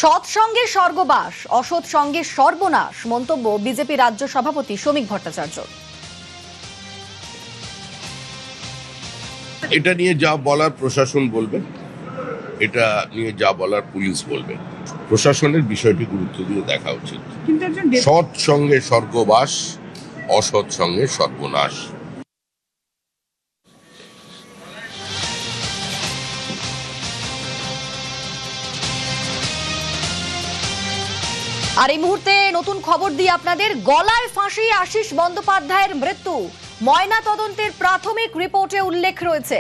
সৎ সঙ্গে স্বর্গবাস, অসৎ সঙ্গে সর্বনাশ, মন্তব্য বিজেপি রাজ্য সভাপতি শ্রমিক ভট্টাচার্য। এটা নিয়ে যা বলার প্রশাসন বলবে, এটা নিয়ে যা বলার পুলিশ বলবে। প্রশাসনের বিষয়টি গুরুত্ব দিয়ে দেখা উচিত। সৎ সঙ্গে স্বর্গবাস, অসৎ সঙ্গে সর্বনাশ। আর এই মুহূর্তে নতুন খবর দিয়ে আপনাদের, গলায় ফাঁসি আশিস বন্দ্যোপাধ্যায়ের মৃত্যু ময়না তদন্তের প্রাথমিক রিপোর্টে উল্লেখ রয়েছে।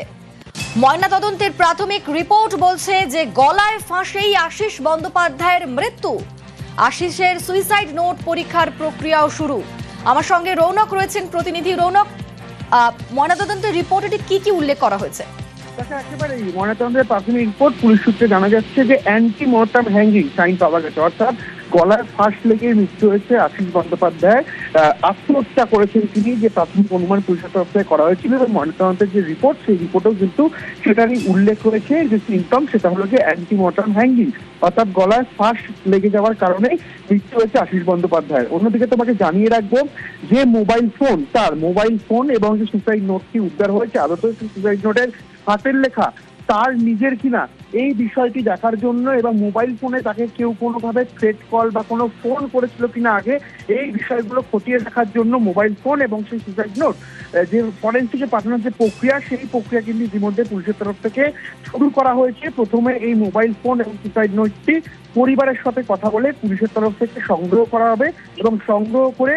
ময়না তদন্তের প্রাথমিক রিপোর্ট বলছে যে গলায় ফাঁসি আশিস বন্দ্যোপাধ্যায়ের মৃত্যু। আশিসের সুইসাইড নোট পরীক্ষার প্রক্রিয়াও শুরু। আমার সঙ্গে রৌনক রয়েছেন, প্রতিনিধি রৌনক। ময়না তদন্তের রিপোর্টে কি কি উল্লেখ করা হয়েছে? একেবারে ময়নাতদন্তের প্রাথমিক রিপোর্ট পুলিশ সূত্রে জানা যাচ্ছে যে অ্যান্টি মর্টাম হ্যাঙ্গিং সাইন পাওয়া গেছে, অর্থাৎ গলার ফাঁস লেগে মৃত্যু হয়েছে আশিস বন্দ্যোপাধ্যায়। আত্মহত্যা করেছেন তিনি, যে প্রাথমিক অনুমান পুলিশের তরফ থেকে করা হয়েছিল। এবং ময়নাতদন্তের যে রিপোর্ট, সেই রিপোর্টেও কিন্তু সেটারই উল্লেখ রয়েছে যে সিমটম, সেটা হলো যে অ্যান্টি মর্টাম হ্যাঙ্গিং, অর্থাৎ গলায় ফাঁস লেগে যাওয়ার কারণে মৃত্যু হয়েছে আশিস বন্দ্যোপাধ্যায়ের। অন্যদিকে তোমাকে জানিয়ে রাখবো যে মোবাইল ফোন এবং যে সুসাইড নোটটি উদ্ধার হয়েছে, আদতে সুসাইড নোটের হাতের লেখা তার নিজের কিনা, এই বিষয়টি দেখার জন্য এবং মোবাইল ফোনে তাকে কেউ কোনোভাবে থ্রেট কল বা কোনো ফোন করেছিল কিনা আগে, এই বিষয়গুলো খতিয়ে দেখার জন্য মোবাইল ফোন এবং সেই সুসাইড নোট যে ফরেনসিকে পাঠানোর যে প্রক্রিয়া, সেই প্রক্রিয়া কিন্তু ইতিমধ্যে পুলিশের তরফ থেকে শুরু করা হয়েছে। প্রথমে এই মোবাইল ফোন এবং সুসাইড নোটটি পরিবারের সাথে কথা বলে পুলিশের তরফ থেকে সংগ্রহ করা হবে এবং সংগ্রহ করে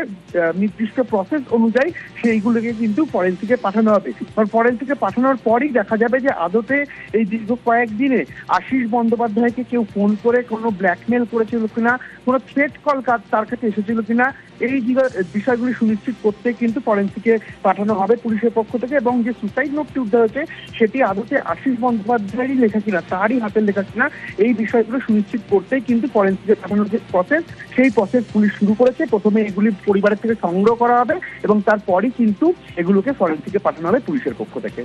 নির্দিষ্ট প্রসেস অনুযায়ী সেইগুলোকে কিন্তু ফরেনসিকে পাঠানো হবে। ফরেনসিকে পাঠানোর পরই দেখা যাবে যে আদতে এই দীর্ঘ কয়েকদিনে আশিস বন্দ্যোপাধ্যায়কে কেউ ফোন করে কোনো ব্ল্যাকমেল করেছিল কিনা, কোনো থ্রেট কল তার কাছে এসেছিল কিনা, এই বিষয়গুলি সুনিশ্চিত করতে কিন্তু ফরেনসিকে পাঠানো হবে পুলিশের পক্ষ থেকে। এবং যে সুসাইড নোটটি উদ্ধার হয়েছে সেটি আদতে আশিস বন্দ্যোপাধ্যায়েরই লেখা কিনা, তারই হাতের লেখা কিনা, এই বিষয়গুলো সুনিশ্চিত করতেই কিন্তু ফরেনসিকে পাঠানোর যে প্রসেস, সেই প্রসেস পুলিশ শুরু করেছে। প্রথমে এগুলি পরিবারের থেকে সংগ্রহ করা হবে এবং তারপরই কিন্তু এগুলোকে ফরেনসিকে পাঠানো হবে পুলিশের পক্ষ থেকে।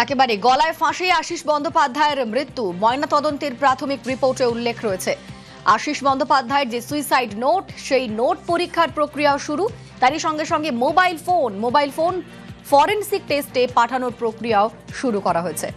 একেবারে গলায় ফাঁসি আশিস বন্দ্যোপাধ্যায়ের মৃত্যু ময়না তদন্তের প্রাথমিক রিপোর্টে উল্লেখ রয়েছে। আশিস বন্দ্যোপাধ্যায়ের যে সুইসাইড নোট, সেই নোট পরীক্ষার প্রক্রিয়াও শুরু। তারই সঙ্গে সঙ্গে মোবাইল ফোন ফরেনসিক টেস্টে পাঠানোর প্রক্রিয়াও শুরু করা হয়েছে।